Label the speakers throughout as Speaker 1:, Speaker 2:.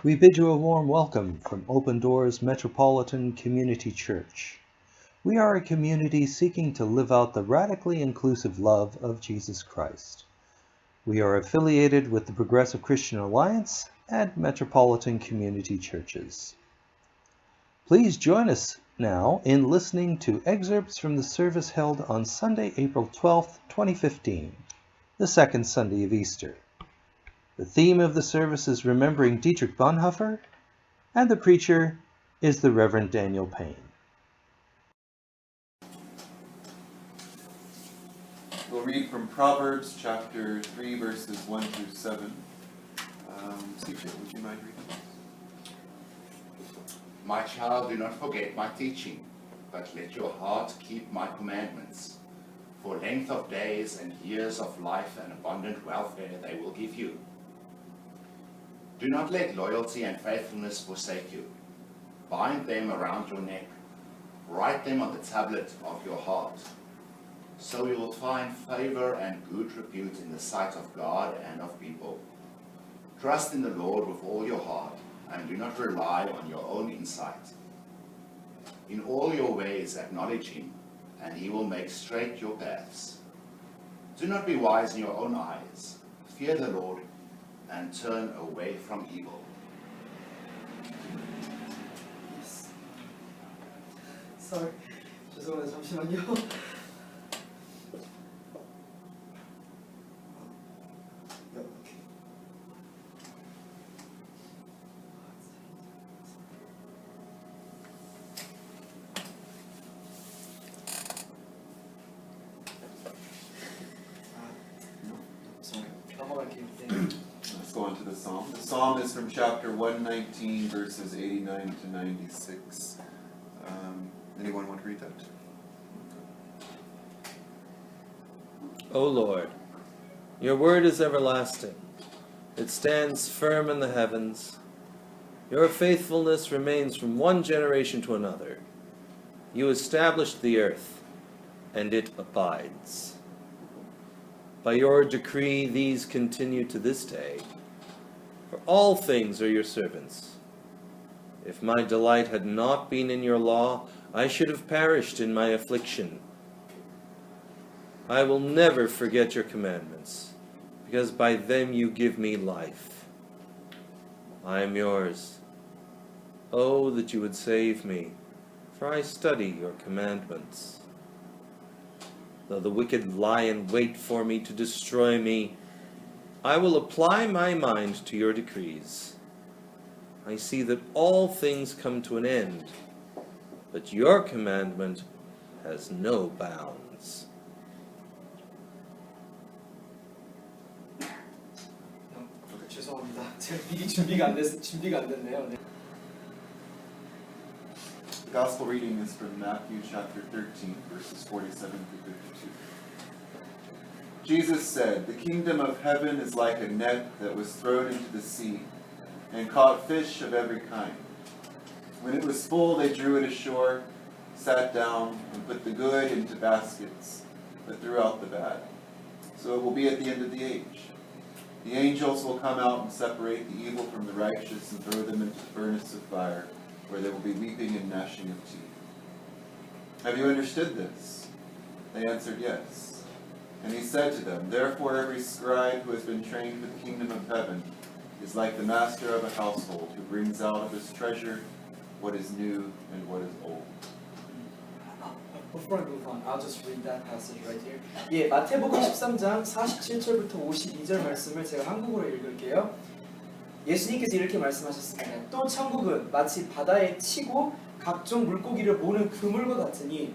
Speaker 1: We bid you a warm welcome from Open Doors Metropolitan Community Church. We are a community seeking to live out the radically inclusive love of Jesus Christ. We are affiliated with the Progressive Christian Alliance and Metropolitan Community Churches. Please join us now in listening to excerpts from the service held on Sunday, April 12th, 2015, the second Sunday of Easter. The theme of the service is remembering Dietrich Bonhoeffer, and the preacher is the Reverend Daniel Payne.
Speaker 2: We'll read from Proverbs chapter 3, verses 1 through 7. Steve, would you mind reading?
Speaker 3: My child, do not forget my teaching, but let your heart keep my commandments. For length of days and years of life and abundant welfare they will give you. Do not let loyalty and faithfulness forsake you. Bind them around your neck. Write them on the tablet of your heart. So you will find favor and good repute in the sight of God and of people. Trust in the Lord with all your heart, and do not rely on your own insight. In all your ways acknowledge him, and he will make straight your paths. Do not be wise in your own eyes. Fear the Lord, and turn away from evil.
Speaker 4: Sorry, 죄송해요. 잠시만요.
Speaker 2: Let's go on to the psalm. The psalm is from chapter 119, verses 89 to 96. Anyone want to read that?
Speaker 5: O Lord, your word is everlasting. It stands firm in the heavens. Your faithfulness remains from one generation to another. You established the earth, and it abides. By your decree, these continue to this day. For all things are your servants. If my delight had not been in your law, I should have perished in my affliction. I will never forget your commandments, because by them you give me life. I am yours. Oh, that you would save me, for I study your commandments. Though the wicked lie in wait for me to destroy me, I will apply my mind to your decrees. I see that all things come to an end, but your commandment has no bounds.
Speaker 4: 죄송합니다. 제가 미리 준비가 안 됐네요. 네.
Speaker 2: The gospel reading is from Matthew chapter 13, verses 47 through 52. Jesus said, "The kingdom of heaven is like a net that was thrown into the sea and caught fish of every kind. When it was full, they drew it ashore, sat down, and put the good into baskets, but threw out the bad. So it will be at the end of the age. The angels will come out and separate the evil from the righteous and throw them into the furnace of fire, where there will be weeping and gnashing of teeth. Have you understood this?" They answered, "Yes." And he said to them, "Therefore every scribe who has been trained for the kingdom of heaven is like the master of a household who brings out of his treasure what is new and what is old."
Speaker 4: Before I move on, I'll just read that passage right here. 예, 마태복음 13장 47절부터 52절 말씀을 제가 한국어로 읽을게요. 예수님께서 이렇게 말씀하셨습니다. 또 천국은 마치 바다에 치고 각종 물고기를 모는 그물과 같으니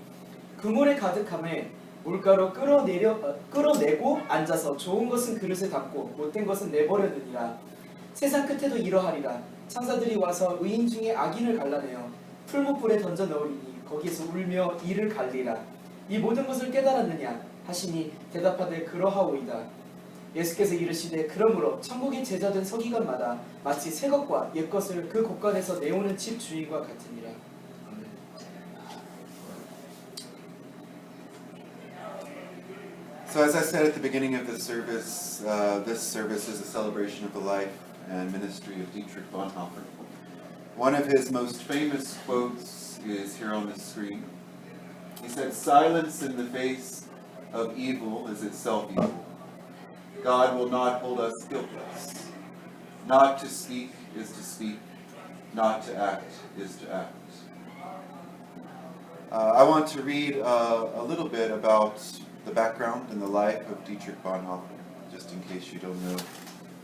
Speaker 4: 그물에 가득함에 물가로 끌어내고 앉아서 좋은 것은 그릇에 담고 못된 것은 내버려두니라. 세상 끝에도 이러하리라. 천사들이 와서 의인 중에 악인을 갈라내어 풀무불에 던져 넣으리니 거기에서 울며 이를 갈리라. 이 모든 것을 깨달았느냐 하시니 대답하되 그러하오이다. 예수께서 이르시되 그러므로 천국의 제자된 서기관마다 마치 새 것과 옛 것을 그 곳간에서 내오는 집 주인과 같으니라.
Speaker 2: So as I said at the beginning of the service, this service is a celebration of the life and ministry of Dietrich Bonhoeffer. One of his most famous quotes is here on the screen. He said, "Silence in the face of evil is itself evil. God will not hold us guiltless. Not to speak is to speak. Not to act is to act." I want to read a little bit about the background and the life of Dietrich Bonhoeffer, just in case you don't know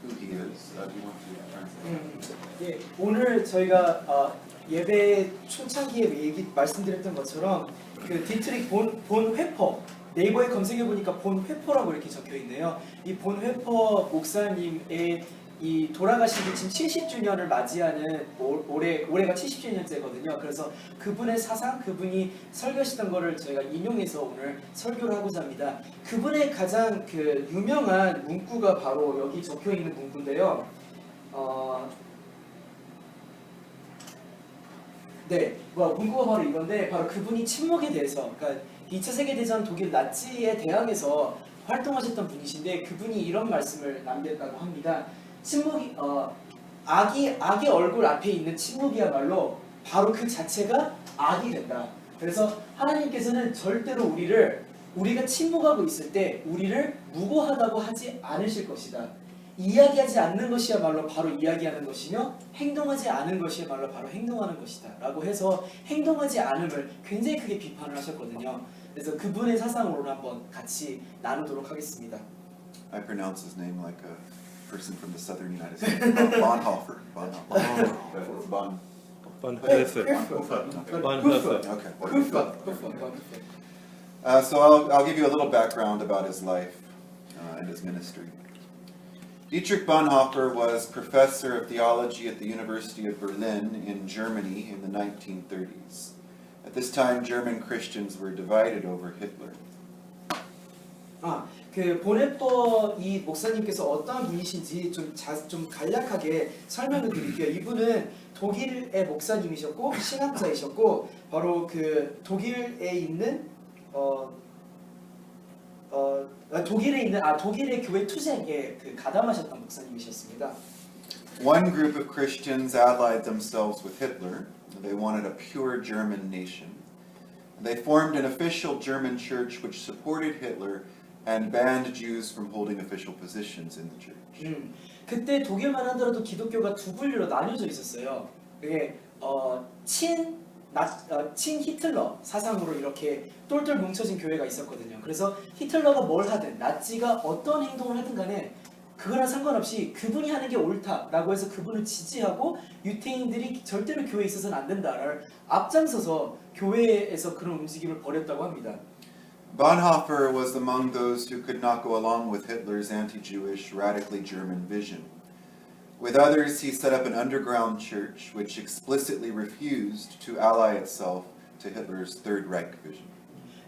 Speaker 2: who he is. Do you want to translate?
Speaker 4: 예, 오늘 저희가 예배 초창기에 말씀드렸던 것처럼 그 디트릭 본 회퍼 네이버에 검색해 보니까 본 회퍼라고 이렇게 적혀 있네요. 이 본 회퍼 목사님의 이 돌아가신 지 지금 70주년을 맞이하는 올해가 70주년째거든요. 그래서 그분의 사상, 그분이 설교하시던 거를 저희가 인용해서 오늘 설교를 하고자 합니다. 그분의 가장 그 유명한 문구가 바로 여기 적혀 있는 문구인데요. 문구가 바로 이건데, 바로 그분이 침묵에 대해서, 그러니까 2차 세계대전 독일 나치에 대항해서 활동하셨던 분이신데, 그분이 이런 말씀을 남겼다고 합니다. 침묵이 악의 얼굴 앞에 있는 침묵이야말로 바로 그 자체가 악이 된다. 그래서 하나님께서는 절대로 우리가 침묵하고 있을 때 우리를 무고하다고 하지 않으실 것이다. 이야기하지 않는 것이야말로 바로 이야기하는 것이며 행동하지 않은 것이야말로 바로 행동하는 것이다 라고 해서 행동하지 않음을 굉장히 크게 비판을 하셨거든요. 그래서 그분의 사상으로 한번 같이 나누도록 하겠습니다.
Speaker 2: I pronounce his name like a person from the southern United States. Bonhoeffer. It's
Speaker 5: Bonhoeffer. Bonhoeffer.
Speaker 2: Okay. So I'll give you a little background about his life and his ministry. Dietrich Bonhoeffer was professor of theology at the University of Berlin in Germany in the 1930s. At this time, German Christians were divided over Hitler.
Speaker 4: 그 보네퍼 이 목사님께서 어떠한 분이신지 좀 간략하게 설명을 드릴게요. 이분은 독일의 목사님이셨고 신학자이셨고 바로 그 독일에 있는 독일의 교회 투쟁에 그 가담하셨던 목사님이셨습니다.
Speaker 2: One group of Christians allied themselves with Hitler. They wanted a pure German nation. They formed an official German church which supported Hitler and banned Jews from holding official positions in the church.
Speaker 4: 그때 독일만 하더라도 기독교가 두 분류로 나뉘어져 있었어요. 그게 친 히틀러 사상으로 이렇게 똘똘 뭉쳐진 교회가 있었거든요. 그래서 히틀러가 뭘 하든 나치가 어떤 행동을 하든 간에 그거랑 상관없이 그분이 하는 게 옳다라고 해서 그분을 지지하고 유태인들이 절대로 교회에 있어서는 안 된다를 앞장서서 교회에서 그런 움직임을 벌였다고 합니다.
Speaker 2: Bonhoeffer was among those who could not go along with Hitler's anti-Jewish, radically German vision. With others, he set up an underground church which explicitly refused to ally itself to Hitler's Third Reich vision.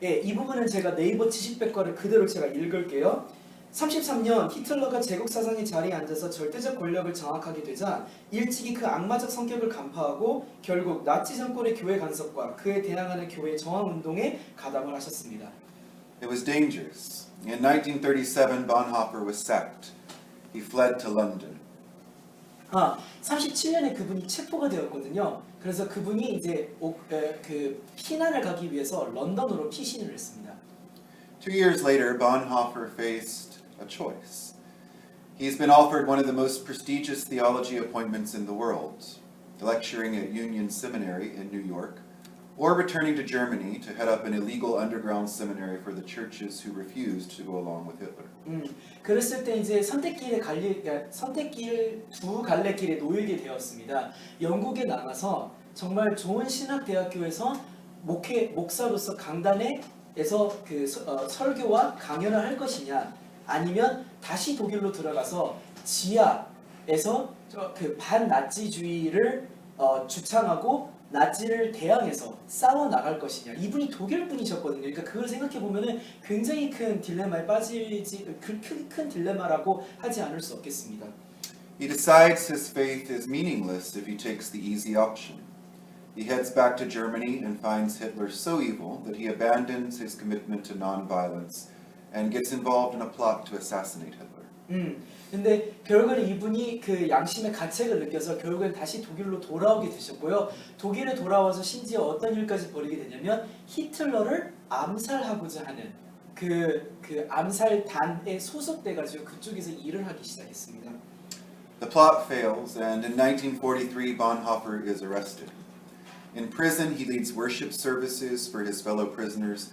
Speaker 4: 예, 이 부분은 제가 네이버 지식백과를 그대로 제가 읽을게요. 33년 히틀러가 제국 사상의 자리에 앉아서 절대적 권력을 장악하게 되자 일찍이 그 악마적 성격을 간파하고 결국 나치 정권의 교회 간섭과 그에 대항하는 교회 저항 운동에 가담을 하셨습니다.
Speaker 2: It was dangerous. In 1937, Bonhoeffer was sacked. He fled to London.
Speaker 4: 37년에 그분이 체포가 되었거든요. 그래서 그분이 이제 그 피난을 가기 위해서 런던으로 피신을 했습니다.
Speaker 2: 2 years later, Bonhoeffer faced a choice. He's been offered one of the most prestigious theology appointments in the world, lecturing at Union Seminary in New York, or returning to Germany to head up an illegal underground seminary for the churches who refused to go along with Hitler.
Speaker 4: 그랬을 때 이제 두 갈래길에 놓이게 되었습니다. 영국에 나가서 정말 좋은 신학대학교에서 목사로서 강단에서 그 설교와 강연을 할 것이냐, 아니면 다시 독일로 들어가서 지하에서 그 반나치주의를 주창하고 나치를 대항해서 싸워 나갈 것이냐. 이분이 독일 분이셨거든요. 그러니까 그걸 생각해 보면은 굉장히 큰 딜레마에 큰 딜레마라고 하지 않을 수 없겠습니다.
Speaker 2: He decides his faith is meaningless if he takes the easy option. He heads back to Germany and finds Hitler so evil that he abandons his commitment to nonviolence and gets involved in a plot to assassinate Hitler.
Speaker 4: 근데 결국에는 이분이 그 양심의 가책을 느껴서 결국엔 다시 독일로 돌아오게 되셨고요. 독일에 돌아와서 심지어 어떤 일까지 벌이게 되냐면 히틀러를 암살하고자 하는 그 암살단에 소속돼가지고 그쪽에서 일을 하기 시작했습니다.
Speaker 2: The plot fails, and in 1943, Bonhoeffer is arrested. In prison, he leads worship services for his fellow prisoners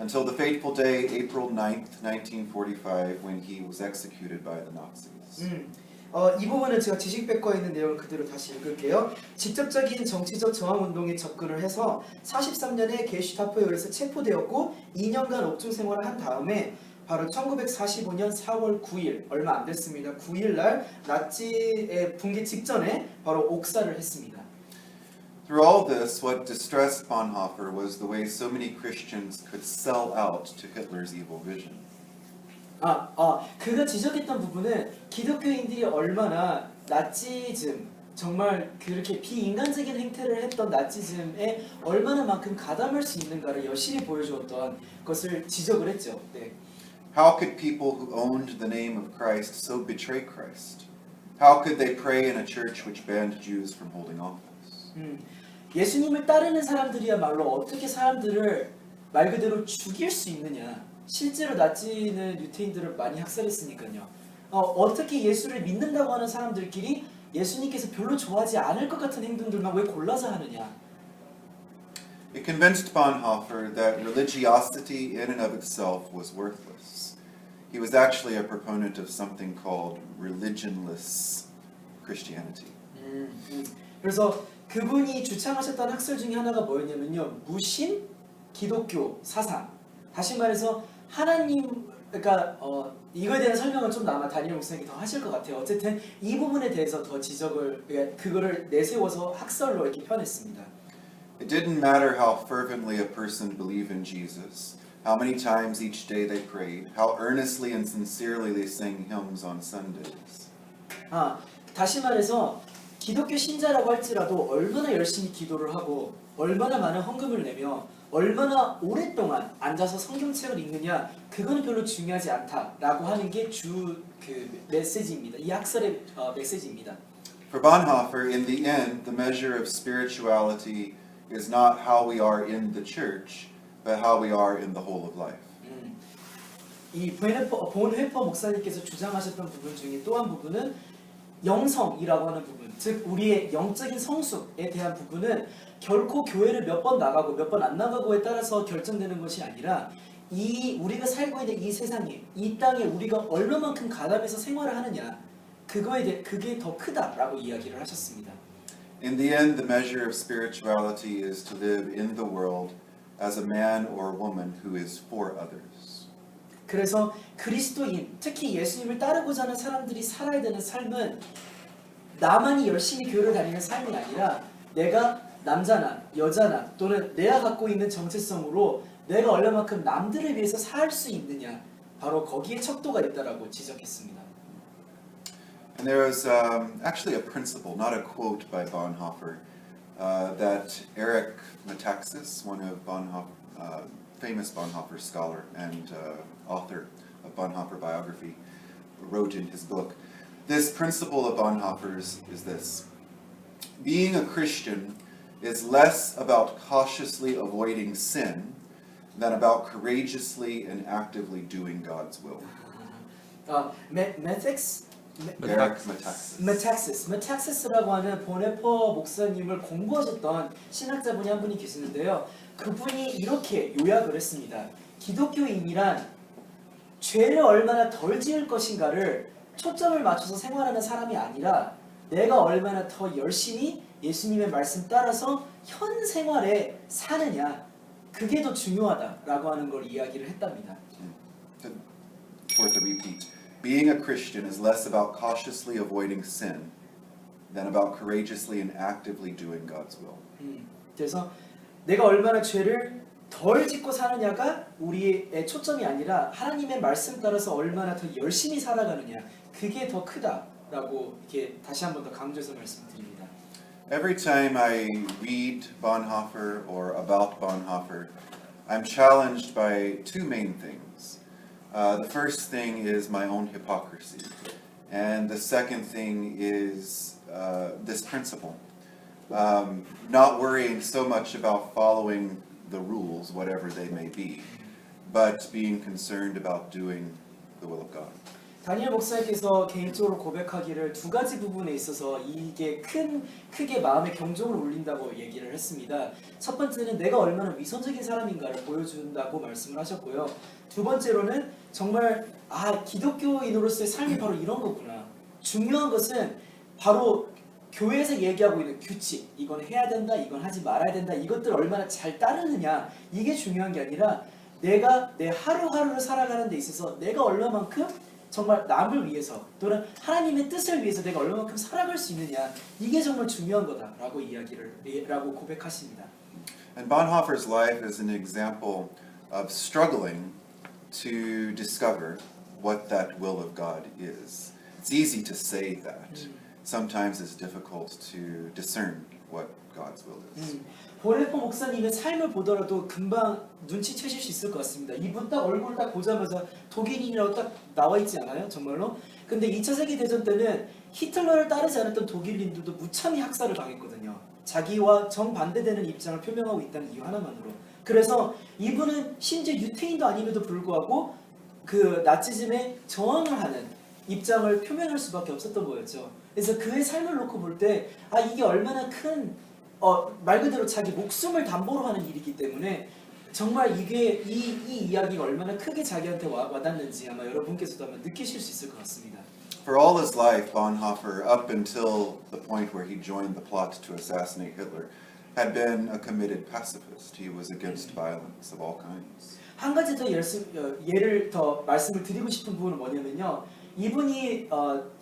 Speaker 2: until the fateful day, April 9th, 1945, when he was executed by the Nazis.
Speaker 4: 이 부분은 제가 지식백과에 있는 내용을 그대로 다시 읽을게요. 직접적인 정치적 저항운동에 접근을 해서 43년에 게슈타포에 의해서 체포되었고 2년간 옥중 생활을 한 다음에 바로 1945년 4월 9일 얼마 안 됐습니다. 9일 날 나치의 붕괴 직전에 바로 옥사를 했습니다.
Speaker 2: Through all this, what distressed Bonhoeffer was the way so many Christians could sell out to Hitler's evil vision.
Speaker 4: 그가 지적했던 부분은 기독교인들이 얼마나 나치즘, 정말 그렇게 비인간적인 행태를 했던 나치즘에 얼마나만큼 가담할 수 있는가를 여실히 보여주었던 것을 지적을 했죠. 네.
Speaker 2: How could people who owned the name of Christ so betray Christ? How could they pray in a church which banned Jews from holding office?
Speaker 4: 예수님을 따르는 사람들이야말로 어떻게 사람들을 말 그대로 죽일 수 있느냐. 실제로 나치는 유태인들을 많이 학살했으니까요. 어떻게 예수를 믿는다고 하는 사람들끼리 예수님께서 별로 좋아하지 않을 것 같은 행동들만 왜 골라서 하느냐.
Speaker 2: It convinced Bonhoeffer that religiosity in and of itself was worthless. He was actually a proponent of something called religionless Christianity.
Speaker 4: 그래서 그분이 주창하셨던 학설 중에 하나가 뭐였냐면요. 무신 기독교 사상. 다시 말해서 하나님, 그러니까 이거에 대한 설명은 좀 아마 다니엘 목사님이 더 하실 것 같아요. 어쨌든 이 부분에 대해서 더 지적을, 그거를 내세워서 학설로 이렇게 펴냈습니다.
Speaker 2: It didn't matter how fervently a person believed in Jesus, how many times each day they prayed, how earnestly and sincerely they sang hymns on Sundays.
Speaker 4: 다시 말해서 기독교 신자라고 할지라도 얼마나 열심히 기도를 하고 얼마나 많은 헌금을 내며 얼마나 오랫동안 앉아서 성경책을 읽느냐 그거는 별로 중요하지 않다라고 하는 게 주 그 메시지입니다. 이 학설의 메시지입니다.
Speaker 2: For Bonhoeffer, in the end, the measure of spirituality is not how we are in the church, but how we are in the whole of life.
Speaker 4: 이 본회퍼 목사님께서 주장하셨던 부분 중에 또 한 부분은 영성이라고 하는 부분, 즉 우리의 영적인 성숙에 대한 부분은 결코 교회를 몇 번 나가고 몇 번 안 나가고에 따라서 결정되는 것이 아니라 이 우리가 살고 있는 이 세상에 이 땅에 우리가 얼마만큼 가담해서 생활을 하느냐 그게 더 크다라고 이야기를 하셨습니다.
Speaker 2: In the end, the measure of spirituality is to live in the world as a man or woman who is for others.
Speaker 4: 그래서 그리스도인, 특히 예수님을 따르고자 하는 사람들이 살아야 되는 삶은 나만이 열심히 교회를 다니는 삶이 아니라 내가 남자나 여자나 또는 내가 갖고 있는 정체성으로 내가 얼마만큼 남들을 위해서 살 수 있느냐 바로 거기에 척도가 있다라고 지적했습니다.
Speaker 2: And there was actually a principle, not a quote by Bonhoeffer, that Eric Metaxas, one of famous Bonhoeffer scholar and author of Bonhoeffer biography, wrote in his book. This principle of Bonhoeffer's is this: being a Christian is less about cautiously avoiding sin than about courageously and actively doing God's will.
Speaker 4: 메탁시스라고 하는 보네퍼 목사님을 공부하셨던 신학자분이 한 분이 계시는데요. 그분이 이렇게 요약을 했습니다. 기독교인이란 죄를 얼마나 덜 지을 것인가를 초점을 맞춰서 생활하는 사람이 아니라 내가 얼마나 더 열심히 예수님의 말씀 따라서 현 생활에 사느냐 그게 더 중요하다라고 하는 걸 이야기를 했답니다.
Speaker 2: Worth a repeat. Being a Christian is less about cautiously avoiding sin than about courageously and actively doing God's will.
Speaker 4: 그래서 내가 얼마나 죄를 덜 짓고 사느냐가 우리의 초점이 아니라 하나님의 말씀 따라서 얼마나 더 열심히 살아가느냐 그게 더 크다라고 이렇게 다시 한 번 더 강조해서 말씀드립니다.
Speaker 2: Every time I read Bonhoeffer or about Bonhoeffer, I'm challenged by two main things. The first thing is my own hypocrisy. And the second thing is this principle. Not worrying so much about following the rules, whatever they may be, but being concerned about doing the will of God.
Speaker 4: 다니엘 목사님께서 개인적으로 고백하기를 두 가지 부분에 있어서 이게 크게 마음의 경종을 울린다고 얘기를 했습니다. 첫 번째는 내가 얼마나 위선적인 사람인가를 보여준다고 말씀을 하셨고요. 두 번째로는 정말 기독교인으로서의 삶이 바로 이런 거구나. 중요한 것은 바로 교회에서 얘기하고 있는 규칙, 이건 해야 된다, 이건 하지 말아야 된다, 이것들 얼마나 잘 따르느냐, 이게 중요한 게 아니라 내가 내 하루하루를 살아가는 데 있어서 내가 얼마만큼 정말 남을 위해서 또는 하나님의 뜻을 위해서 내가 얼마만큼 살아갈 수 있느냐, 이게 정말 중요한 거다라고 라고 고백하십니다.
Speaker 2: And Bonhoeffer's life is an example of struggling to discover what that will of God is. It's easy to say that. Sometimes it's difficult to discern what God's will is.
Speaker 4: 보네포 목사님의 삶을 보더라도 금방 눈치채실 수 있을 것 같습니다. 이분 딱 얼굴 딱 보자마자 독일인이라고 딱 나와 있지 않아요? 정말로? 근데 2차 세계대전 때는 히틀러를 따르지 않았던 독일인들도 무참히 학살을 당했거든요. 자기와 정반대되는 입장을 표명하고 있다는 이유 하나만으로. 그래서 이분은 심지어 유태인도 아님에도 불구하고 그 나치즘에 저항을 하는 입장을 표명할 수밖에 없었던 거였죠. 그래서 그의 삶을 놓고 볼 때 이게 얼마나 큰 말 그대로 자기 목숨을 담보로 하는 일이기 때문에 정말 이게 이 이야기가 얼마나 크게 자기한테 와닿는지 아마 여러분께서도 아마 느끼실 수 있을 것 같습니다.
Speaker 2: For all his life, Bonhoeffer, up until the point where he joined the plot to assassinate Hitler, had been a committed pacifist. He was against violence of all kinds.
Speaker 4: 한 가지 더 예를 더 말씀을 드리고 싶은 부분은 뭐냐면요. 이분이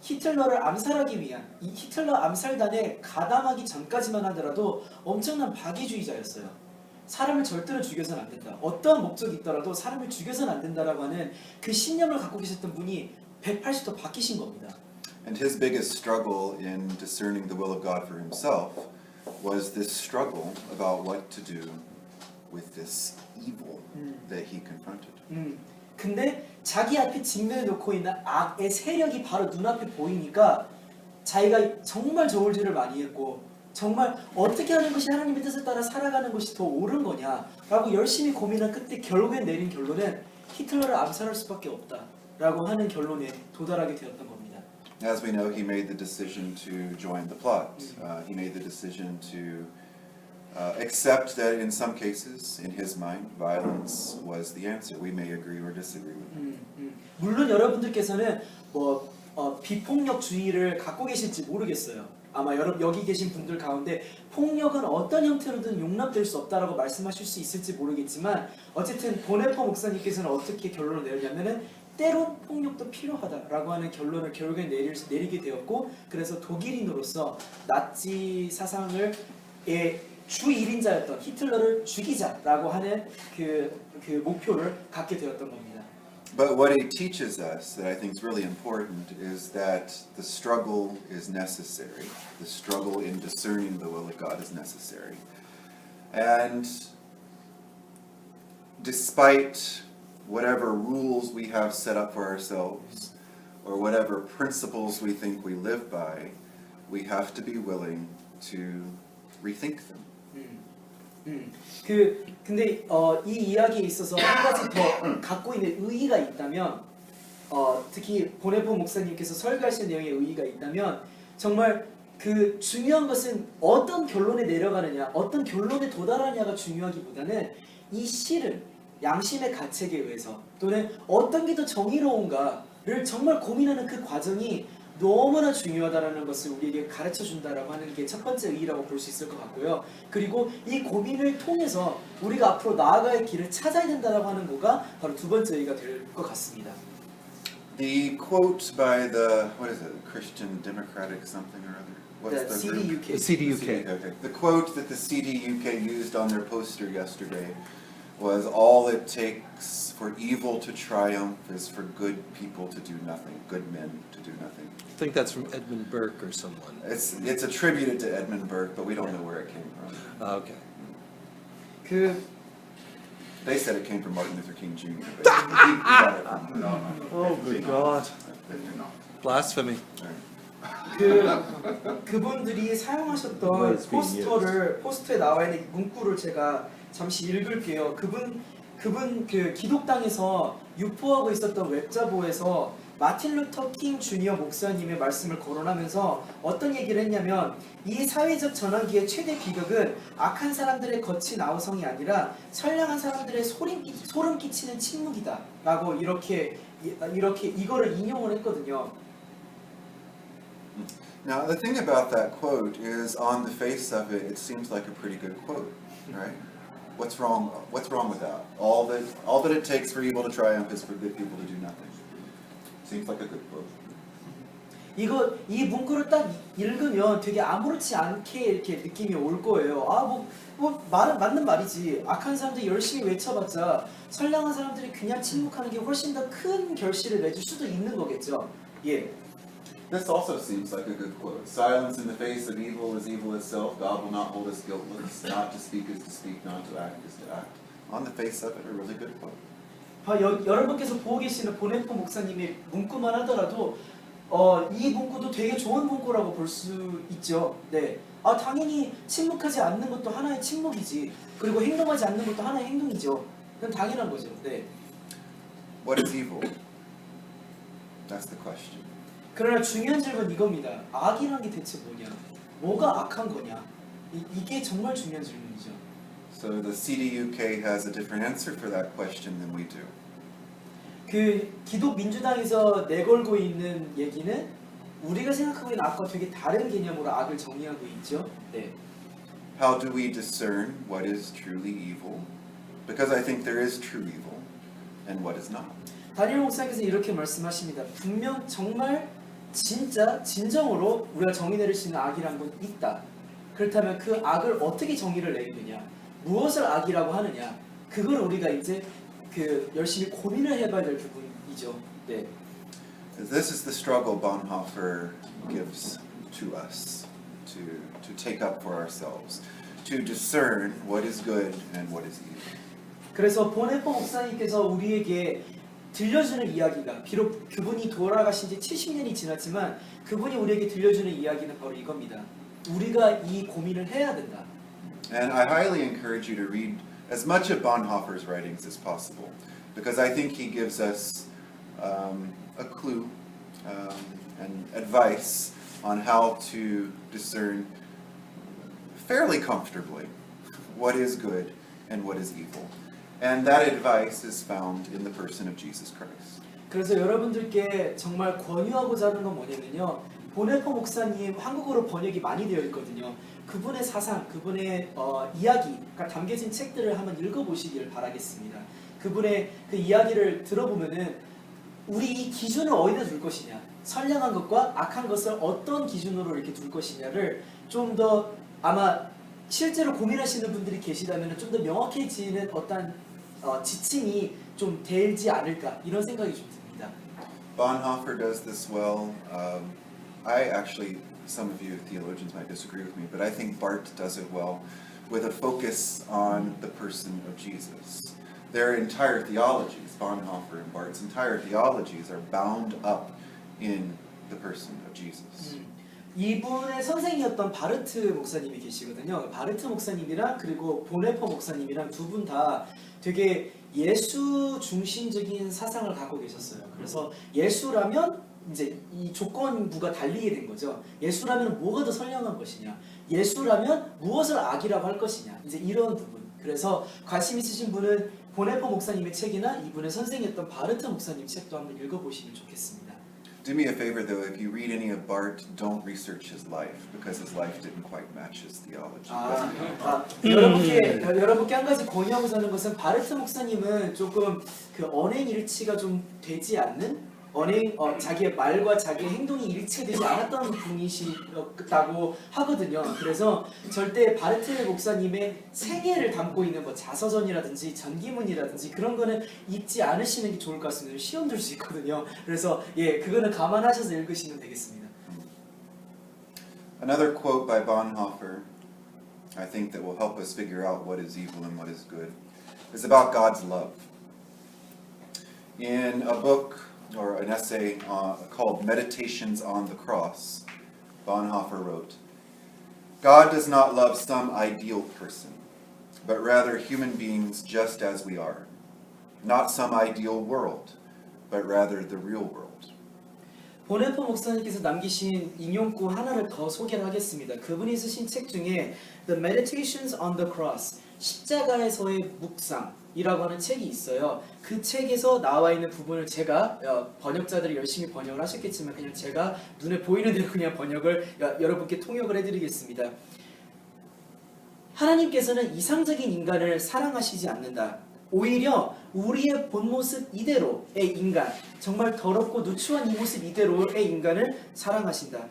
Speaker 4: 히틀러를 암살하기 위한 이 히틀러 암살단에 가담하기 전까지만 하더라도 엄청난 박이주의자였어요. 사람을 절대로 죽여서는 안 된다. 어떠한 목적이 있더라도 사람을 죽여서는 안 된다라고 하는 그 신념을 갖고 계셨던 분이 180도 바뀌신 겁니다.
Speaker 2: And his biggest struggle in discerning the will of God for himself was this struggle about what to do with this evil that he confronted.
Speaker 4: 근데 자기 앞에 직면해 놓고 있는 악의 세력이 바로 눈앞에 보이니까 자기가 정말 저울질을 많이 했고 정말 어떻게 하는 것이 하나님의 뜻에 따라 살아가는 것이 더 옳은 거냐라고 열심히 고민한 끝에 결국엔 내린 결론은 히틀러를 암살할 수밖에 없다라고 하는 결론에 도달하게 되었던 겁니다.
Speaker 2: As we know, he made the decision to join the plot. He made the decision to accept that in some cases, in his mind, violence was the answer. We may agree or disagree with him.
Speaker 4: 물론 여러분들께서는 비폭력주의를 갖고 계실지 모르겠어요. 아마 여기 계신 분들 가운데 폭력은 어떤 형태로든 용납될 수 없다라고 말씀하실 수 있을지 모르겠지만 어쨌든 보네포 목사님께서는 어떻게 결론을 내렸냐면은 때론 폭력도 필요하다라고 하는 결론을 결국에 내리게 되었고 그래서 독일인으로서 나치 사상을 주 1인자였던 히틀러를 죽이자라고 하는 그 목표를 갖게 되었던 겁니다.
Speaker 2: But what he teaches us that I think is really important is that the struggle is necessary. The struggle in discerning the will of God is necessary. And despite whatever rules we have set up for ourselves or whatever principles we think we live by, we have to be willing to rethink them.
Speaker 4: 근데 이 이야기에 있어서 한 가지 더 갖고 있는 의의가 있다면 특히 보네포 목사님께서 설교하신 내용에 의의가 있다면 정말 그 중요한 것은 어떤 결론에 내려가느냐 어떤 결론에 도달하느냐가 중요하기보다는 이 실은 양심의 가책에 의해서 또는 어떤 게 더 정의로운가를 정말 고민하는 그 과정이 너무나 중요하다라는 것을 우리에게 가르쳐 준다라고 하는 게 첫 번째 의의라고 볼 수 있을 것 같고요. 그리고 이 고민을 통해서 우리가 앞으로 나아갈 길을 찾아야 된다라고 하는 거가 바로 두 번째 의의가 될 것 같습니다.
Speaker 2: The quote by the Christian Democratic something or other. What's the
Speaker 4: CDUK.
Speaker 5: CDUK.
Speaker 2: Okay. The quote that the CDUK used on their poster yesterday was all it takes for evil to triumph is for good people to do nothing, good men to do nothing.
Speaker 5: I think that's from Edmund Burke or someone.
Speaker 2: It's attributed to Edmund Burke, but we don't know where it came from.
Speaker 5: Okay.
Speaker 2: They said it came from Martin Luther King Jr. But he got it from
Speaker 3: No,
Speaker 5: Oh, good God.
Speaker 3: definitely not.
Speaker 5: Blasphemy.
Speaker 4: 그분들이 사용하셨던
Speaker 5: Well, it's being
Speaker 4: 포스터에 나와 있는 문구를 제가 잠시 읽을게요. 그분 그 기독당에서 유포하고 있었던 웹자보에서 마틴 루터 킹 주니어 목사님의 말씀을 거론하면서 어떤 얘기를 했냐면 이 사회적 전환기의 최대 비극은 악한 사람들의 거친 아우성이 아니라 선량한 사람들의 소름 끼치는 침묵이다라고 이렇게 이거를 인용을 했거든요.
Speaker 2: Now, the thing about that quote is, on the face of it, it seems like a pretty good quote, right? What's wrong? What's wrong with that? All that it takes for evil to triumph is for good people to do nothing. Seems like a good quote.
Speaker 4: 이 문구를 딱 읽으면 되게 아무렇지 않게 이렇게 느낌이 올 거예요. 말은 맞는 말이지. 악한 사람들이 열심히 외쳐봤자 선량한 사람들이 그냥 침묵하는 게 훨씬 더 큰 결실을 맺을 수도 있는 거겠죠. 예.
Speaker 2: This also seems like a good quote. Silence in the face of evil is evil itself. God will not hold us guiltless. Not to speak is to speak, not to act is to act. On the face of it, a really good quote.
Speaker 4: 여러분께서 보고 계시는 보네포 목사님의 문구만 하더라도 이 문구도 되게 좋은 문구라고 볼 수 있죠. 네. 당연히 침묵하지 않는 것도 하나의 침묵이지. 그리고 행동하지 않는 것도 하나의 행동이죠. 그건 당연한 거죠. 네.
Speaker 2: What is evil? That's the question.
Speaker 4: 그러나 중요한 질문은 이겁니다. 악이란 게 대체 뭐냐? 뭐가 악한 거냐? 이게 정말 중요한 질문이죠.
Speaker 2: So the CDUK has a different answer for that question than we do.
Speaker 4: 그 기독 민주당에서 내걸고 있는 얘기는 우리가 생각하고 있는 악과 되게 다른 개념으로 악을 정의하고 있죠. 네.
Speaker 2: How do we discern what is truly evil? Because I think there is true evil and what is not.
Speaker 4: 다니엘 목사님께서 이렇게 말씀하십니다. 분명 정말 진정으로 우리가 정의 내릴 수 있는 악이란 건 있다. 그렇다면 그 악을 어떻게 정의를 내리느냐, 무엇을 악이라고 하느냐, 그걸 우리가 이제 열심히 고민을 해봐야 될 부분이죠. 네.
Speaker 2: This is the struggle Bonhoeffer gives to us to take up for ourselves, to discern what is good and what is evil.
Speaker 4: 그래서 보네포 목사님께서 우리에게 들려주는 이야기가 비록 그분이 돌아가신 지 70년이 지났지만 그분이 우리에게 들려주는 이야기는 바로 이겁니다. 우리가 이 고민을 해야 된다.
Speaker 2: And I highly encourage you to read as much of Bonhoeffer's writings as possible, because I think he gives us a clue and advice on how to discern fairly comfortably what is good and what is evil. And that advice is found in the person of Jesus Christ.
Speaker 4: 그래서 여러분들께 정말 권유하고자 하는 건 뭐냐면요. 보네포 목사님 한국어로 번역이 많이 되어 있거든요. 그분의 사상, 그분의 이야기가 담겨진 책들을 한번 읽어보시기를 바라겠습니다. 그분의 그 이야기를 들어보면은 우리 이 기준을 어디다 둘 것이냐, 선량한 것과 악한 것을 어떤 기준으로 이렇게 둘 것이냐를 좀 더 아마 실제로 고민하시는 분들이 계시다면 좀 더 명확해지는 어떤 지침이 좀 되지 않을까 이런 생각이 좀 듭니다.
Speaker 2: Bonhoeffer does this well. I actually, some of you theologians might disagree with me, but I think Barth does it well with a focus on the person of Jesus. Their entire theologies, Bonhoeffer and Barth's entire theologies, are bound up in the person of Jesus.
Speaker 4: 이분의 선생이었던 바르트 목사님이 계시거든요. 바르트 목사님이랑 그리고 보네포 목사님이랑 두 분 다 되게 예수 중심적인 사상을 갖고 계셨어요. 그래서 예수라면 이제 이 조건부가 달리게 된 거죠. 예수라면 뭐가 더 선량한 것이냐, 예수라면 무엇을 악이라고 할 것이냐, 이제 이런 부분. 그래서 관심 있으신 분은 보네포 목사님의 책이나 이분의 선생이었던 바르트 목사님 책도 한번 읽어보시면 좋겠습니다.
Speaker 2: Do me a favor though, if you read any of Barth, don't research his life, because his life didn't quite match his theology.
Speaker 4: 여러분께 한 가지 권유하고자 하는 것은 바르트 목사님은 조금 그 언행 일치가 좀 되지 않는 자기의 말과 자기의 행동이 일치되지 않았던 분이시다고 하거든요. 그래서 절대 바르트 목사님의 생애를 담고 있는 뭐 자서전이라든지 전기문이라든지 그런 거는 읽지 않으시는 게 좋을 것 같습니다. 시험 들 수 있거든요. 그래서 그거는 감안하셔서 읽으시면 되겠습니다.
Speaker 2: Another quote by Bonhoeffer, I think that will help us figure out what is evil and what is good, is about God's love. In a book or an essay called Meditations on the Cross, Bonhoeffer wrote, God does not love some ideal person, but rather human beings just as we are. Not some ideal world, but rather the real world.
Speaker 4: 보네퍼 목사님께서 남기신 인용구 하나를 더 소개를 하겠습니다. 그분이 쓰신 책 중에 The Meditations on the Cross, 십자가에서의 묵상이라고 하는 책이 있어요. 그 책에서 나와 있는 부분을 제가 번역자들이 열심히 번역을 하셨겠지만 그냥 제가 눈에 보이는 대로 그냥 번역을 여러분께 통역을 해드리겠습니다. 하나님께서는 이상적인 인간을 사랑하시지 않는다. 오히려 우리의 본 모습 이대로의 인간, 정말 더럽고 누추한 이 모습 이대로의 인간을 사랑하신다.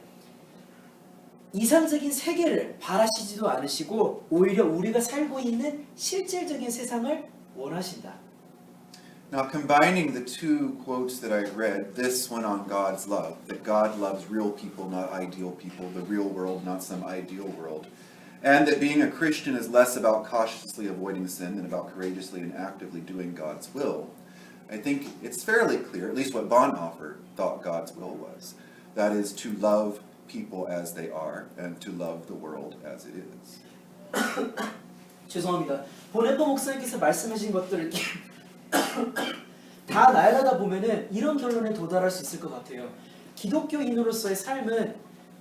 Speaker 4: 이상적인 세계를 바라시지도 않으시고 오히려 우리가 살고 있는 실질적인 세상을 원하신다.
Speaker 2: Now, combining the two quotes that I read, this one on God's love, that God loves real people, not ideal people, the real world, not some ideal world, and that being a Christian is less about cautiously avoiding sin than about courageously and actively doing God's will, I think it's fairly clear, at least what Bonhoeffer thought God's will was. That is to love people as they are and to love the world as it is.
Speaker 4: 죄송합니다. 보네퍼 목사님께서 말씀하신 것들을 다 나열하다 보면은 이런 결론에 도달할 수 있을 것 같아요. 기독교인으로서의 삶은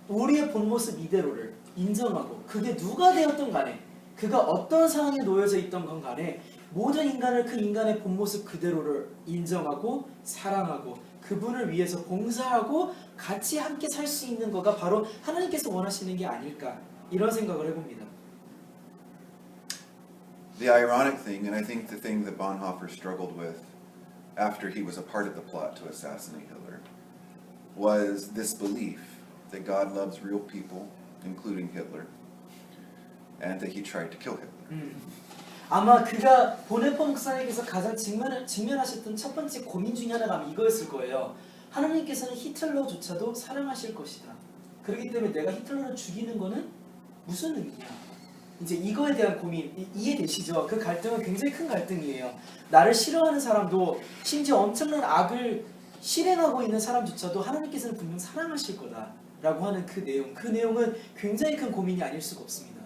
Speaker 4: 우리의 본 모습 이대로를 인정하고 그게 누가 되었던 간에 그가 어떤 상황에 놓여져 있던 건 간에 모든 인간을 그 인간의 본 모습 그대로를 인정하고 사랑하고 그분을 위해서 봉사하고 같이 함께 살 수 있는 거가 바로 하나님께서 원하시는 게 아닐까 이런 생각을 해봅니다.
Speaker 2: The ironic thing, and I think the thing that Bonhoeffer struggled with after he was a part of the plot to assassinate Hitler, was this belief that God loves real people, including Hitler, and that he tried to kill Hitler.
Speaker 4: 아마 그가 보네퍼 목사님께서 가장 직면하셨던 첫 번째 고민 중에 하나가 이거였을 거예요. 하나님께서는 히틀러조차도 사랑하실 것이다. 그렇기 때문에 내가 히틀러를 죽이는 거는 무슨 의미야? 이제 이거에 대한 고민 이해되시죠? 그 갈등은 굉장히 큰 갈등이에요. 나를 싫어하는 사람도 심지어 엄청난 악을 실행하고 있는 사람조차도 하나님께서는 분명 사랑하실 거다라고 하는 그 내용은 굉장히 큰 고민이 아닐 수가 없습니다.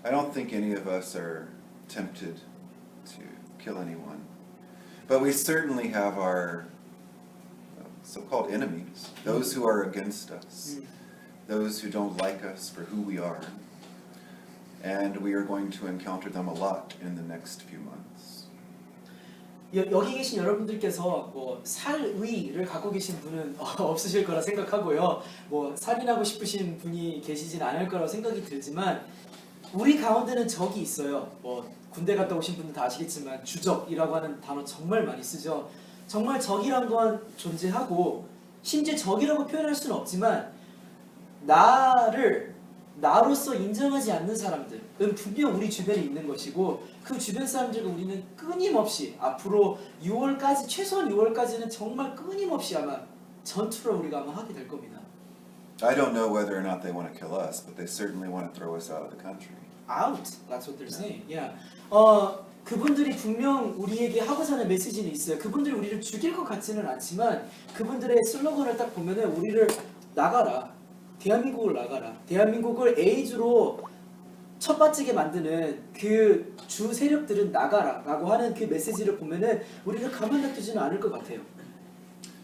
Speaker 2: I don't think any of us are tempted to kill anyone, but we certainly have our so-called enemies, those who are against us, those who don't like us for who we are, and we are going to encounter them a lot in the next few months.
Speaker 4: 여기 계신 여러분들께서 뭐 살의를 갖고 계신 분은 없으실 거라 생각하고요. 뭐 살인하고 싶으신 분이 계시진 않을 거라고 생각이 들지만 우리 가운데는 적이 있어요. 뭐 군대 갔다 오신 분들 다 아시겠지만 주적이라고 하는 단어 정말 많이 쓰죠. 정말 적이란 건 존재하고 심지어 적이라고 표현할 수는 없지만 나로서 인정하지 않는 사람들은 분명 우리 주변에 있는 것이고 그 주변 사람들과 우리는 끊임없이 앞으로 6월까지 최소한 6월까지는 정말 끊임없이 아마 전투를 우리가 아마 하게 될 겁니다.
Speaker 2: I don't know whether or not they want to kill us, but they certainly want to throw us out of the country.
Speaker 4: Out. That's what they're saying. Yeah. 그분들이 분명 우리에게 하고자 하는 메시지는 있어요. 그분들이 우리를 죽일 것 같지는 않지만 그분들의 슬로건을 딱 보면은 우리를 나가라. 대한민국을 나가라. 대한민국을 에이즈로 첫바지게 만드는 그 주 세력들은 나가라라고 하는 그 메시지를 보면은 우리를 가만 놔두지는 않을 것 같아요.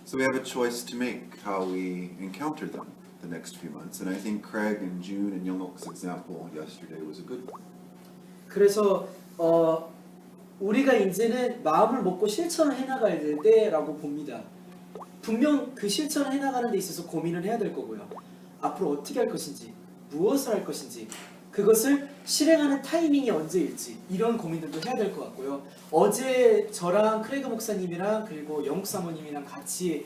Speaker 2: So we have a choice to make how we encounter them the next few months, and I think Craig and June and Youngok's example yesterday was a good one.
Speaker 4: 그래서 우리가 이제는 마음을 먹고 실천을 해나가야 때라고 봅니다. 분명 그 실천을 해나가는 데 있어서 고민을 해야 될 거고요. 앞으로 어떻게 할 것인지, 무엇을 할 것인지, 그것을 실행하는 타이밍이 언제일지 이런 고민들도 해야 될 것 같고요. 어제 저랑 크레이그 목사님이랑 그리고 영국 사모님이랑 같이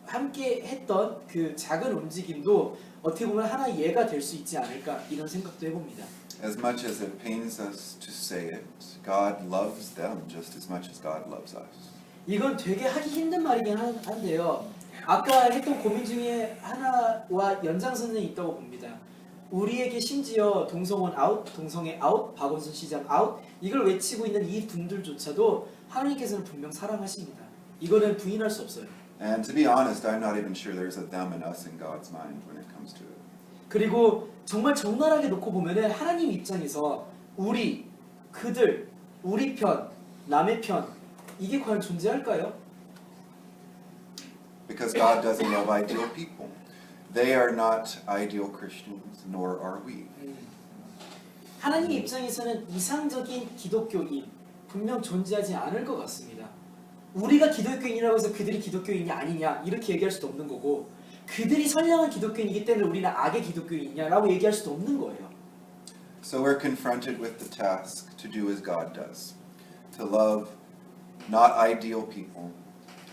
Speaker 4: 함께 했던 그 작은 움직임도 어떻게 보면 하나의 예가 될 수 있지 않을까 이런 생각도 해봅니다.
Speaker 2: As much as it pains us to say it, God loves them just as much as God loves us.
Speaker 4: 이건 되게 하기 힘든 말이긴 한데요. 아까 했던 고민 중에 하나와 연장선에 있다고 봅니다. 우리에게 심지어 동성원 아웃, 동성애 아웃, 박원순 시장 아웃 이걸 외치고 있는 이 분들조차도 하나님께서는 분명 사랑하십니다. 이거는 부인할 수 없어요.
Speaker 2: And to be honest, I'm not even sure there's a them and us in God's mind when it comes to it.
Speaker 4: 그리고 정말 적나라하게 놓고 보면은 하나님 입장에서 우리, 그들, 우리 편, 남의 편 이게 과연 존재할까요?
Speaker 2: Because God doesn't love ideal people. They are not ideal Christians, nor are we.
Speaker 4: 하나님 입장에서는 이상적인 기독교인 분명 존재하지 않을 것 같습니다. 우리가 기독교인이라고 해서 그들이 기독교인이 아니냐 이렇게 얘기할 수도 없는 거고 그들이 선량한 기독교인이기 때문에 우리는 악의 기독교인이냐라고 얘기할 수도 없는 거예요.
Speaker 2: So we're confronted with the task to do as God does, to love not ideal people,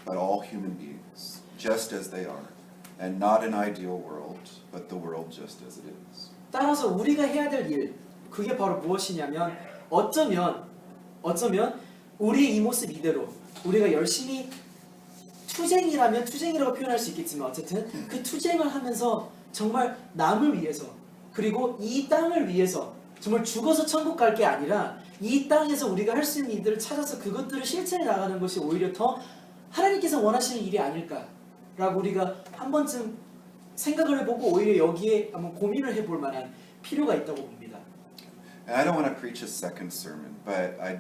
Speaker 2: but all human beings, just as they are, and not an ideal world, but the world just as it is.
Speaker 4: 따라서 우리가 해야 될 일, 그게 바로 무엇이냐면 어쩌면 우리의 이 모습 이대로 우리가 열심히 투쟁이라면 투쟁이라고 표현할 수 있겠지만 어쨌든 그 투쟁을 하면서 정말 남을 위해서 그리고 이 땅을 위해서 정말 죽어서 천국 갈 게 아니라 이 땅에서 우리가 할 수 있는 일들을 찾아서 그것들을 실천해 나가는 것이 오히려 더 하나님께서 원하시는 일이 아닐까라고 우리가 한 번쯤 생각을 해보고 오히려 여기에 한번 고민을 해볼 만한 필요가 있다고 봅니다.
Speaker 2: And I don't want to preach a second sermon, but I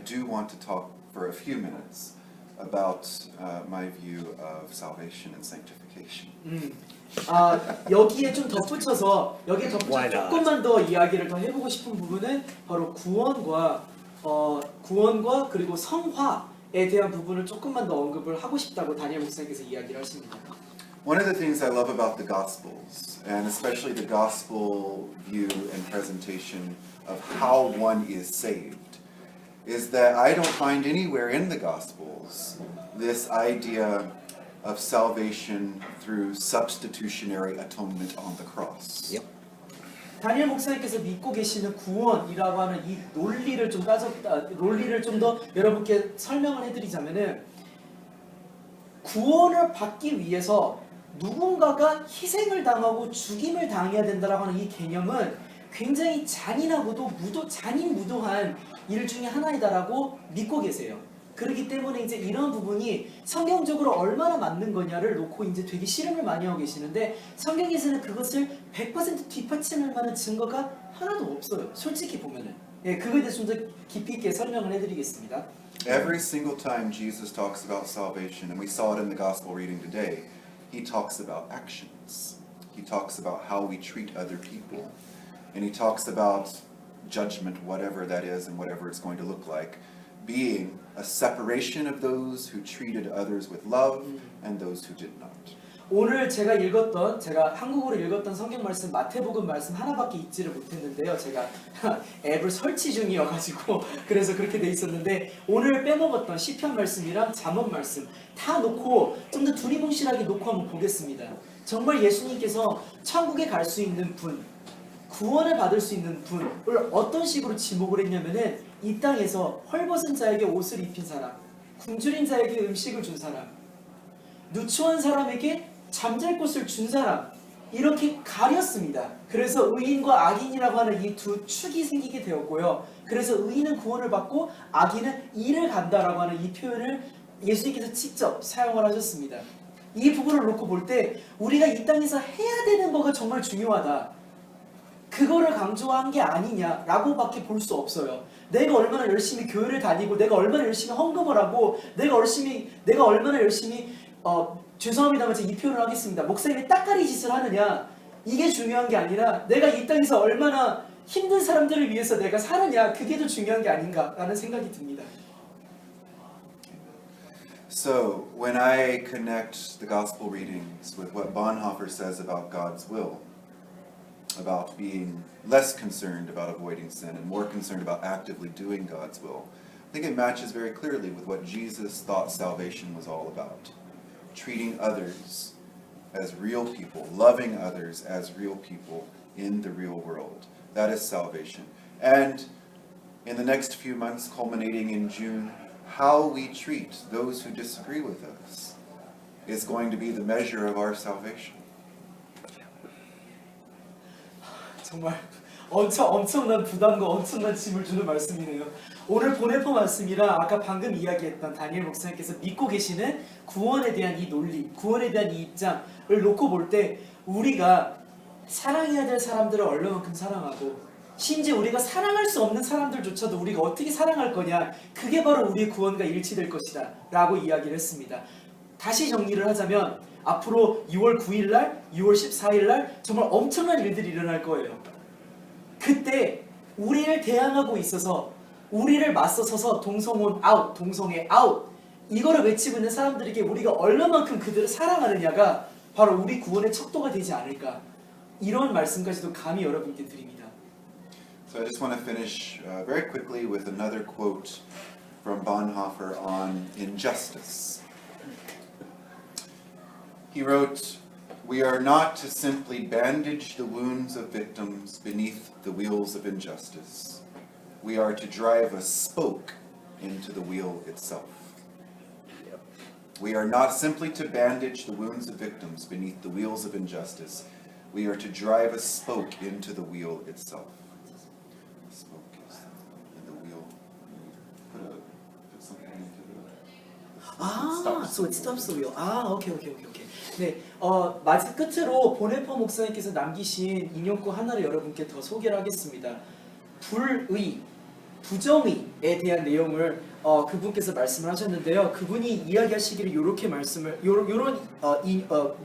Speaker 2: do want to talk for a few minutes about my view of salvation and sanctification.
Speaker 4: 여기에 좀 덧붙여서
Speaker 1: Why not?
Speaker 4: 조금만 더 이야기를 더 해보고 싶은 부분은 바로 구원과 그리고 성화에 대한 부분을 조금만 더 언급을 하고 싶다고 다니엘 목사님께서 이야기를 하십니다.
Speaker 2: One of the things I love about the Gospels, and especially the Gospel view and presentation of how one is saved, is that I don't find anywhere in the Gospels this idea of salvation through substitutionary atonement on the cross.
Speaker 1: Yep.
Speaker 4: 다니엘 목사님께서 믿고 계시는 구원이라고 하는 이 논리를 좀 더 여러분께 설명을 해드리자면은 구원을 받기 위해서 누군가가 희생을 당하고 죽임을 당해야 된다라고 하는 이 개념은 굉장히 잔인하고도 잔인무도한 일 중에 하나이다라고 믿고 계세요. 그렇기 때문에 이제 이런 부분이 성경적으로 얼마나 맞는 거냐를 놓고 이제 되게 씨름을 많이 하고 계시는데 성경에서는 그것을 100% 뒷받침할 만한 증거가 하나도 없어요. 솔직히 보면은. 예, 그거에 대해서 좀 더 깊이 있게 설명을 해드리겠습니다.
Speaker 2: Every single time Jesus talks about salvation, and we saw it in the gospel reading today, he talks about actions. He talks about how we treat other people. And he talks about judgment, whatever that is and whatever it's going to look like, being a separation of those who treated others with love and those who did not.
Speaker 4: 오늘 제가 한국어로 읽었던 성경 말씀 마태복음 말씀 하나밖에 읽지를 못했는데요. 제가 앱을 설치 중이어가지고 그래서 그렇게 돼 있었는데 오늘 빼먹었던 시편 말씀이랑 잠언 말씀 다 놓고 좀 더 두리뭉실하게 놓고 한번 보겠습니다. 정말 예수님께서 천국에 갈 수 있는 분, 구원을 받을 수 있는 분을 어떤 식으로 지목을 했냐면은 이 땅에서 헐벗은 자에게 옷을 입힌 사람, 굶주린 자에게 음식을 준 사람, 누추한 사람에게 잠잘 곳을 준 사람 이렇게 가렸습니다. 그래서 의인과 악인이라고 하는 이 두 축이 생기게 되었고요. 그래서 의인은 구원을 받고 악인은 이를 간다라고 하는 이 표현을 예수님께서 직접 사용을 하셨습니다. 이 부분을 놓고 볼 때 우리가 이 땅에서 해야 되는 거가 정말 중요하다. 그거를 강조한 게 아니냐라고밖에 볼 수 없어요. 내가 얼마나 열심히 교회를 다니고 내가 얼마나 열심히 헌금을 하고 내가 얼마나 열심히 죄송합니다만 제가 이 표현을 하겠습니다. 목사님이 따까리 짓을 하느냐 이게 중요한 게 아니라 내가 이 땅에서 얼마나 힘든 사람들을 위해서 내가 사느냐 그게 더 중요한 게 아닌가라는 생각이 듭니다.
Speaker 2: So, when I connect the gospel readings with what Bonhoeffer says about God's will, about being less concerned about avoiding sin and more concerned about actively doing God's will, I think it matches very clearly with what Jesus thought salvation was all about. Treating others as real people, loving others as real people in the real world. That is salvation. And in the next few months, culminating in June, how we treat those who disagree with us is going to be the measure of our salvation.
Speaker 4: 정말 엄청난 부담과 엄청난 짐을 주는 말씀이네요. 오늘 보네포 말씀이라 아까 방금 이야기했던 다니엘 목사님께서 믿고 계시는 구원에 대한 이 논리, 구원에 대한 이 입장을 놓고 볼 때 우리가 사랑해야 될 사람들을 얼마만큼 사랑하고 심지어 우리가 사랑할 수 없는 사람들조차도 우리가 어떻게 사랑할 거냐, 그게 바로 우리의 구원과 일치될 것이다 라고 이야기를 했습니다. 다시 정리를 하자면 앞으로 6월 9일날, 6월 14일날 정말 엄청난 일들이 일어날 거예요. 그때 우리를 대항하고 있어서 우리를 맞서서서 동성혼 아웃, 동성애 아웃 이거를 외치고 있는 사람들에게 우리가 얼마만큼 그들을 사랑하느냐가 바로 우리 구원의 척도가 되지 않을까, 이런 말씀까지도 감히 여러분께 드립니다.
Speaker 2: So I just want to finish very quickly with another quote from Bonhoeffer on injustice. He wrote, "We are not to simply bandage the wounds of victims beneath the wheels of injustice. We are to drive a spoke into the wheel itself. We are not simply to bandage the wounds of victims beneath the wheels of injustice. We are to drive a spoke into the wheel itself." The spoke is in the wheel. Put something into the...
Speaker 4: So it stops the wheel. 오케이. 네, 마지막 끝으로 보네포 목사님께서 남기신 인용구 하나를 여러분께 더 소개를 하겠습니다. 불의, 부정의에 대한 내용을 그분께서 말씀을 하셨는데요. 그분이 이야기하시기를 이렇게 요런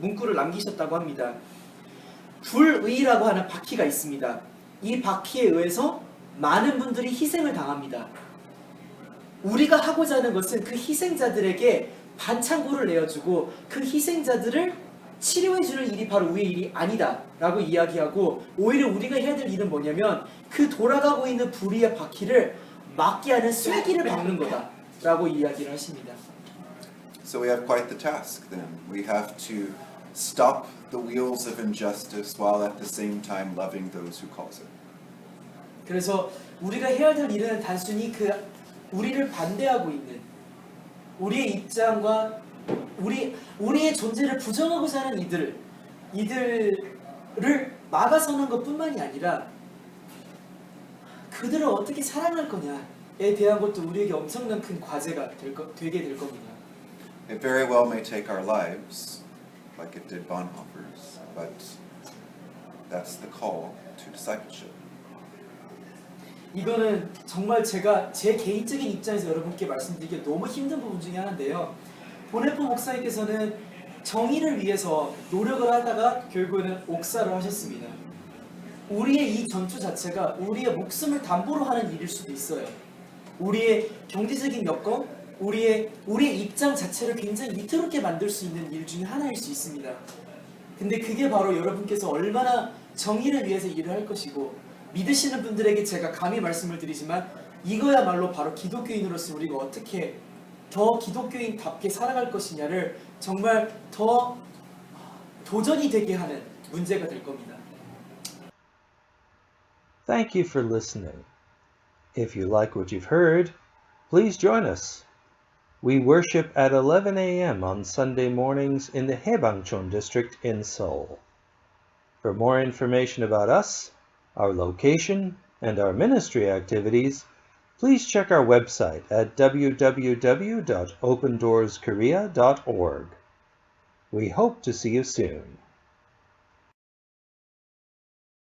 Speaker 4: 문구를 남기셨다고 합니다. 불의라고 하는 바퀴가 있습니다. 이 바퀴에 의해서 많은 분들이 희생을 당합니다. 우리가 하고자 하는 것은 그 희생자들에게 반창고를 내어주고 그 희생자들을 치료해주는 일이 바로 우리의 일이 아니다 라고 이야기하고, 오히려 우리가 해야 될 일은 뭐냐면 그 돌아가고 있는 불의의 바퀴를 막게 하는 쐐기를 박는 거다 라고 이야기를 하십니다.
Speaker 2: So we have quite the task then. We have to stop the wheels of injustice while at the same time loving those who cause it.
Speaker 4: 그래서 우리가 해야 될 일은 단순히 우리를 반대하고 있는 우리의 입장과 우리의 존재를 부정하고자 하는 이들을 막아서는 것뿐만이 아니라 그들을 어떻게 사랑할 거냐에 대한 것도 우리에게 엄청난 큰 과제가 되게 될 겁니다.
Speaker 2: It very well may take our lives, like it did Bonhoeffer's, but that's the call to discipleship.
Speaker 4: 이거는 정말 제가 제 개인적인 입장에서 여러분께 말씀드리기 너무 힘든 부분 중에 하나인데요. 보네포 목사님께서는 정의를 위해서 노력을 하다가 결국에는 옥사를 하셨습니다. 우리의 이 전투 자체가 우리의 목숨을 담보로 하는 일일 수도 있어요. 우리의 경제적인 여건, 우리의 입장 자체를 굉장히 위태롭게 만들 수 있는 일 중에 하나일 수 있습니다. 근데 그게 바로 여러분께서 얼마나 정의를 위해서 일을 할 것이고, 믿으시는 분들에게 제가 감히 말씀을 드리지만 이거야말로 바로 기독교인으로서 우리가 어떻게 더 기독교인답게 살아갈 것이냐를 정말 더 도전이 되게 하는 문제가 될 겁니다.
Speaker 1: Thank you for listening. If you like what you've heard, please join us. We worship at 11 a.m. on Sunday mornings in the Haebangchon district in Seoul. For more information about us, our location, and our ministry activities, please check our website at www.opendooorskorea.org. We hope to see you soon.